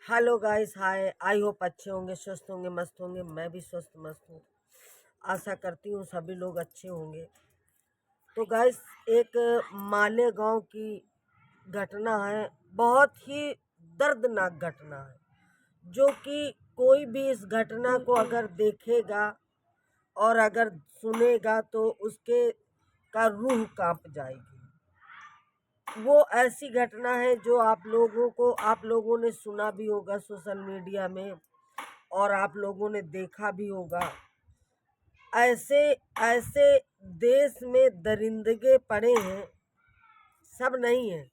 Hello guys, hi. I hope अच्छे होंगे, स्वस्थ होंगे, मस्त होंगे। मैं भी स्वस्थ मस्त हूँ। आशा करती हूँ सभी लोग अच्छे होंगे। तो गाइस, एक मालेगांव की घटना है। बहुत ही दर्दनाक घटना है, जो कि कोई भी इस घटना को अगर देखेगा और अगर सुनेगा तो उसके का रूह कांप जाएगी। वो ऐसी घटना है जो आप लोगों ने सुना भी होगा सोशल मीडिया में, और आप लोगों ने देखा भी होगा। ऐसे ऐसे देश में दरिंदगे पड़े हैं, सब नहीं है,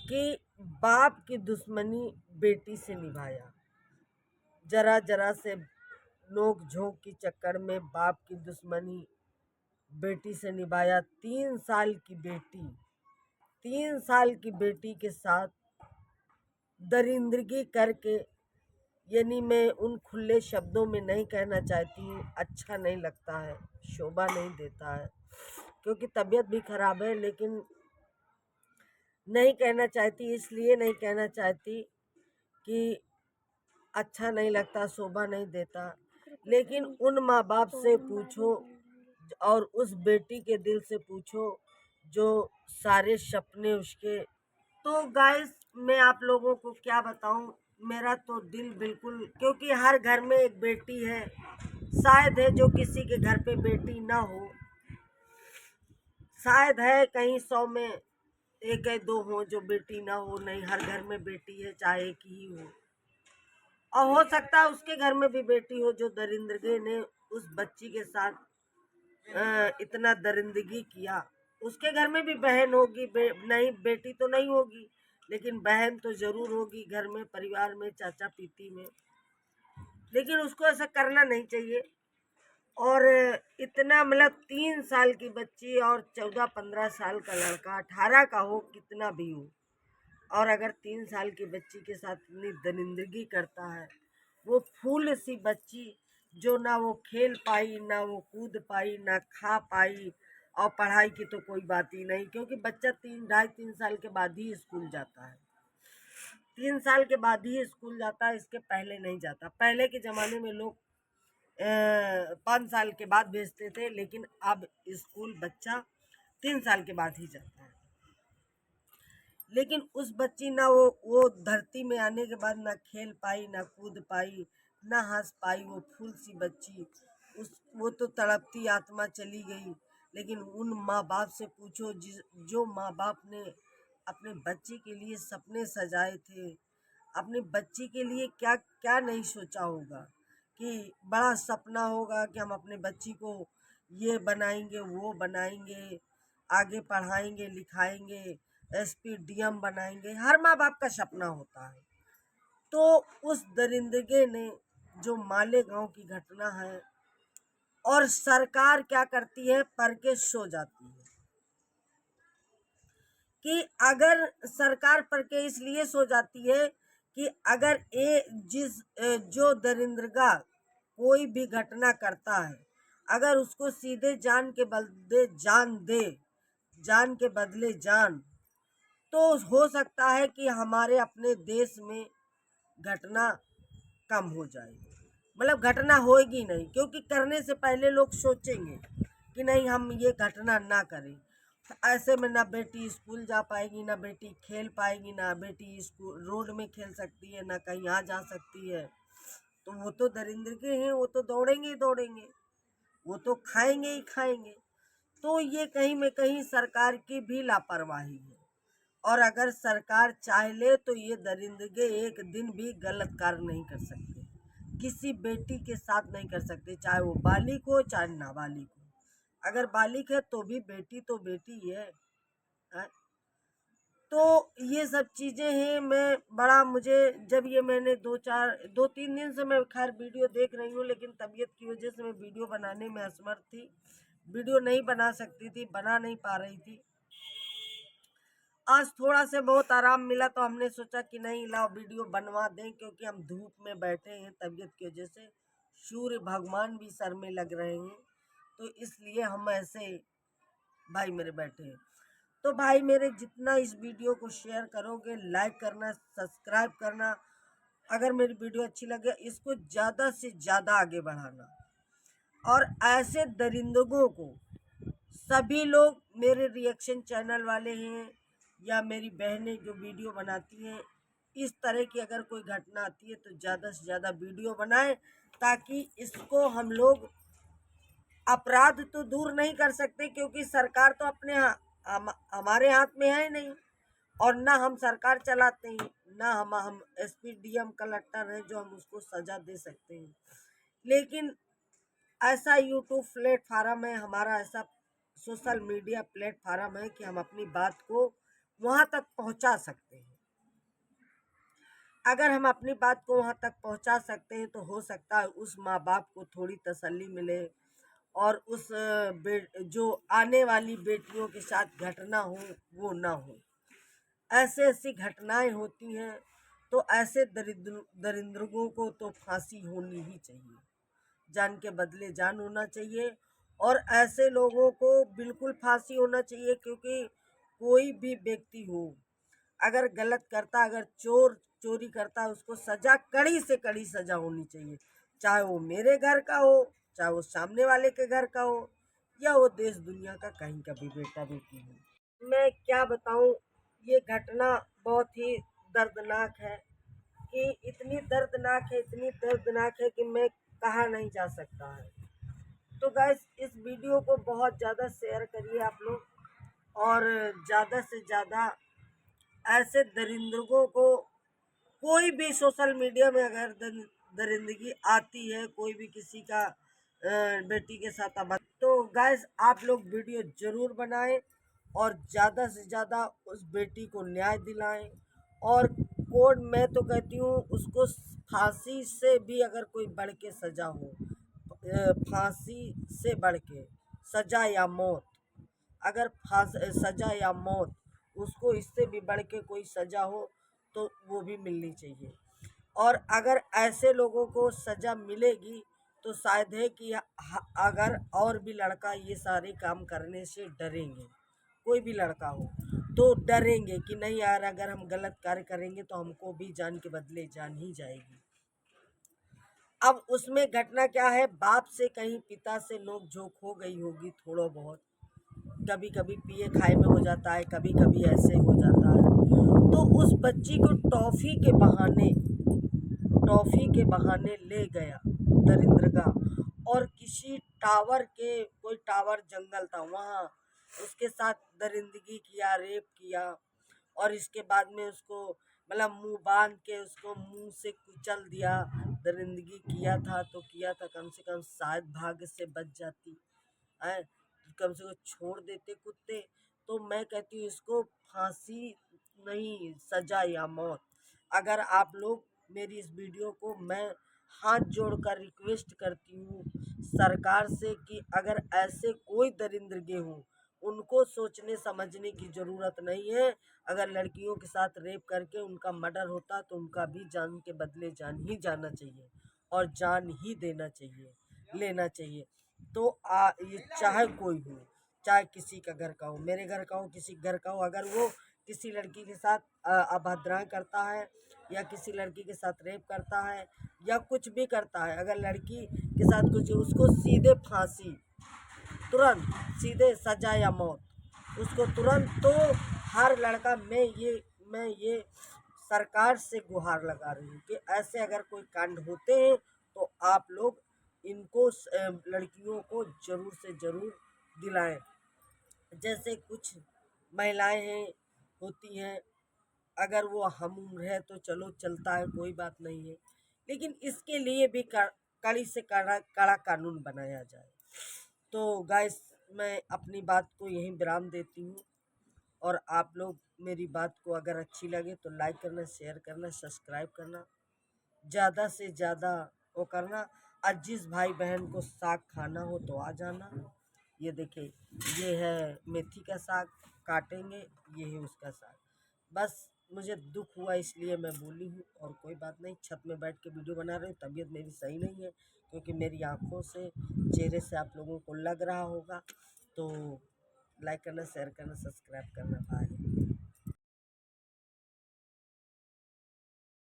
कि बाप की दुश्मनी बेटी से निभाया। जरा जरा से नोक झोंक के चक्कर में बाप की दुश्मनी बेटी से निभाया। 3 साल की बेटी के साथ दरिंदगी करके, यानी मैं उन खुले शब्दों में नहीं कहना चाहती हूँ, अच्छा नहीं लगता है, शोभा नहीं देता है, क्योंकि तबीयत भी खराब है। लेकिन नहीं कहना चाहती, इसलिए नहीं कहना चाहती कि अच्छा नहीं लगता, शोभा नहीं देता। लेकिन उन माँ बाप से पूछो और उस बेटी के दिल से पूछो जो सारे सपने उसके। तो गाइस, मैं आप लोगों को क्या बताऊं, मेरा तो दिल बिल्कुल, क्योंकि हर घर में एक बेटी है। शायद है जो किसी के घर पे बेटी ना हो, शायद है कहीं 100 में एक है दो हो जो बेटी ना हो। नहीं, हर घर में बेटी है, चाहे एक ही हो। और हो सकता है उसके घर में भी बेटी हो, जो दरिंदगी ने उस बच्ची के साथ इतना दरिंदगी किया। उसके घर में भी बहन होगी, नहीं बेटी तो नहीं होगी, लेकिन बहन तो जरूर होगी घर में, परिवार में, चाचा पीती में। लेकिन उसको ऐसा करना नहीं चाहिए। और इतना, मतलब 3 साल की बच्ची और 14-15 साल का लड़का, 18 का हो, कितना भी हो, और अगर 3 साल की बच्ची के साथ इतनी दरिंदगी करता है, वो फूल सी बच्ची जो ना वो खेल पाई, ना वो कूद पाई, ना खा पाई। और पढ़ाई की तो कोई बात ही नहीं, क्योंकि बच्चा 3 ढाई 3 साल के बाद ही स्कूल जाता है। 3 साल के बाद ही स्कूल जाता है, इसके पहले नहीं जाता। पहले के ज़माने में लोग 5 साल के बाद भेजते थे, लेकिन अब स्कूल बच्चा 3 साल के बाद ही जाता है। लेकिन उस बच्ची ना वो धरती में आने के बाद ना खेल पाई, ना कूद पाई, ना हंस पाई। वो फूल सी बच्ची, वो तो तड़पती आत्मा चली गई। लेकिन उन माँ बाप से पूछो, जो माँ बाप ने अपने बच्चे के लिए सपने सजाए थे, अपनी बच्ची के लिए क्या क्या नहीं सोचा होगा, कि बड़ा सपना होगा कि हम अपने बच्ची को ये बनाएंगे, वो बनाएंगे, आगे पढ़ाएंगे लिखाएंगे, एसपी डीएम बनाएंगे। हर माँ बाप का सपना होता है। तो उस दरिंदगे ने, जो मालेगांव की घटना है, और सरकार क्या करती है, पर के सो जाती है। कि अगर सरकार पर के इसलिए सो जाती है कि अगर जो दरिंदगा कोई भी घटना करता है, अगर उसको सीधे जान के बदले जान दे, जान के बदले जान, तो हो सकता है कि हमारे अपने देश में घटना कम हो जाएगी। मतलब घटना होएगी नहीं, क्योंकि करने से पहले लोग सोचेंगे कि नहीं, हम ये घटना ना करें। ऐसे में ना बेटी स्कूल जा पाएगी, ना बेटी खेल पाएगी, ना बेटी स्कूल रोड में खेल सकती है, ना कहीं आ जा सकती है। तो वो तो दरिंदर के हैं, वो तो दौड़ेंगे ही दौड़ेंगे, वो तो खाएंगे ही खाएंगे। तो ये कहीं में कहीं सरकार की भी लापरवाही है। और अगर सरकार चाह ले तो ये दरिंदगे एक दिन भी गलत कार्य नहीं कर सकते, किसी बेटी के साथ नहीं कर सकते, चाहे वो बालिग हो चाहे नाबालिग हो। अगर बालिग है तो भी बेटी तो बेटी है। तो ये सब चीज़ें हैं। मैं बड़ा, मुझे जब ये मैंने 2-3 दिन से मैं खैर वीडियो देख रही हूँ, लेकिन तबीयत की वजह से मैं वीडियो बनाने में असमर्थ थी, वीडियो नहीं बना सकती थी, बना नहीं पा रही थी। आज थोड़ा से बहुत आराम मिला तो हमने सोचा कि नहीं, लाओ वीडियो बनवा दें, क्योंकि हम धूप में बैठे हैं तबीयत की वजह से, सूर्य भगवान भी सर में लग रहे हैं, तो इसलिए हम ऐसे भाई मेरे बैठे हैं। तो भाई मेरे, जितना इस वीडियो को शेयर करोगे, लाइक करना, सब्सक्राइब करना, अगर मेरी वीडियो अच्छी लगे इसको ज़्यादा से ज़्यादा आगे बढ़ाना। और ऐसे दरिंदों को सभी लोग, मेरे रिएक्शन चैनल वाले हैं या मेरी बहनें जो वीडियो बनाती हैं, इस तरह की अगर कोई घटना आती है तो ज़्यादा से ज़्यादा वीडियो बनाएं, ताकि इसको हम लोग, अपराध तो दूर नहीं कर सकते क्योंकि सरकार तो अपने हमारे हाथ में है नहीं, और ना हम सरकार चलाते हैं, ना हम एसपी डीएम कलेक्टर हैं जो हम उसको सजा दे सकते हैं। लेकिन ऐसा यूट्यूब प्लेटफार्म है हमारा, ऐसा सोशल मीडिया प्लेटफार्म है कि हम अपनी बात को वहां तक पहुंचा सकते हैं। अगर हम अपनी बात को वहां तक पहुंचा सकते हैं तो हो सकता है उस माँ बाप को थोड़ी तसल्ली मिले, और उस जो आने वाली बेटियों के साथ घटना हो वो ना हो। ऐसे ऐसी घटनाएं होती हैं, तो ऐसे दरिंद्रों को तो फांसी होनी ही चाहिए, जान के बदले जान होना चाहिए। और ऐसे लोगों को बिल्कुल फांसी होना चाहिए, क्योंकि कोई भी व्यक्ति हो अगर गलत करता, अगर चोरी करता है, उसको सजा, कड़ी से कड़ी सजा होनी चाहिए, चाहे वो मेरे घर का हो, चाहे वो सामने वाले के घर का हो, या वो देश दुनिया का कहीं का भी बेटा बेटी हो। मैं क्या बताऊं, ये घटना बहुत ही दर्दनाक है, कि इतनी दर्दनाक है कि मैं कहा नहीं जा सकता है। तो गाइस, इस वीडियो को बहुत ज़्यादा शेयर करिए आप लोग, और ज़्यादा से ज़्यादा ऐसे दरिंदों को, कोई भी सोशल मीडिया में अगर दरिंदगी आती है, कोई भी किसी का बेटी के साथ तो गाइस आप लोग वीडियो ज़रूर बनाएं, और ज़्यादा से ज़्यादा उस बेटी को न्याय दिलाएं। और कोर्ट, मैं तो कहती हूँ उसको फांसी से भी अगर कोई बढ़ के सज़ा हो, फांसी से बढ़ के सज़ा या मौत, अगर सज़ा या मौत, उसको इससे भी बढ़ के कोई सज़ा हो तो वो भी मिलनी चाहिए। और अगर ऐसे लोगों को सज़ा मिलेगी तो शायद है कि अगर और भी लड़का ये सारे काम करने से डरेंगे, कोई भी लड़का हो तो डरेंगे कि नहीं यार, अगर हम गलत कार्य करेंगे तो हमको भी जान के बदले जान ही जाएगी। अब उसमें घटना क्या है, बाप से कहीं पिता से नोक झोंक हो गई होगी थोड़ा बहुत, कभी कभी पिए खाए में हो जाता है, कभी कभी ऐसे हो जाता है। तो उस बच्ची को टॉफी के बहाने ले गया दरिंद्रगा, और किसी टावर के, कोई टावर जंगल था वहाँ, उसके साथ दरिंदगी किया, रेप किया। और इसके बाद में उसको मतलब मुंह बांध के उसको मुंह से कुचल दिया। दरिंदगी किया था तो किया था, कम से कम शायद भाग्य से बच जाती है, कम से कम छोड़ देते कुत्ते। तो मैं कहती हूँ इसको फांसी नहीं, सजा या मौत। अगर आप लोग मेरी इस वीडियो को, मैं हाथ जोड़कर रिक्वेस्ट करती हूँ सरकार से कि अगर ऐसे कोई दरिंदगी हों, उनको सोचने समझने की ज़रूरत नहीं है। अगर लड़कियों के साथ रेप करके उनका मर्डर होता तो उनका भी जान के बदले जान ही जाना चाहिए, और जान ही देना चाहिए, लेना चाहिए। तो ये चाहे कोई हो, चाहे किसी का घर का हो, मेरे घर का हो, किसी घर का हो, अगर वो किसी लड़की के साथ अभद्राएं करता है, या किसी लड़की के साथ रेप करता है, या कुछ भी करता है, अगर लड़की के साथ कुछ, उसको सीधे फांसी, तुरंत सीधे सजा या मौत, उसको तुरंत। तो हर लड़का, मैं ये सरकार से गुहार लगा रही हूँ कि ऐसे अगर कोई कांड होते हैं तो आप लोग इनको, लड़कियों को ज़रूर से ज़रूर दिलाएं। जैसे कुछ महिलाएं हैं, होती हैं, अगर वो हम उम्र है तो चलो चलता है, कोई बात नहीं है, लेकिन इसके लिए भी कड़ी से कड़ा कानून बनाया जाए। तो गाइस, मैं अपनी बात को यहीं विराम देती हूँ, और आप लोग मेरी बात को अगर अच्छी लगे तो लाइक करना, शेयर करना, सब्सक्राइब करना, ज़्यादा से ज़्यादा वो करना। और जिस भाई बहन को साग खाना हो तो आ जाना। ये देखिए, ये है मेथी का साग, काटेंगे, ये है उसका साग। बस मुझे दुख हुआ इसलिए मैं बोली हूँ, और कोई बात नहीं। छत में बैठ के वीडियो बना रही हूँ, तबीयत मेरी सही नहीं है, क्योंकि मेरी आँखों से, चेहरे से आप लोगों को लग रहा होगा। तो लाइक करना, शेयर करना, सब्सक्राइब करना। बाय।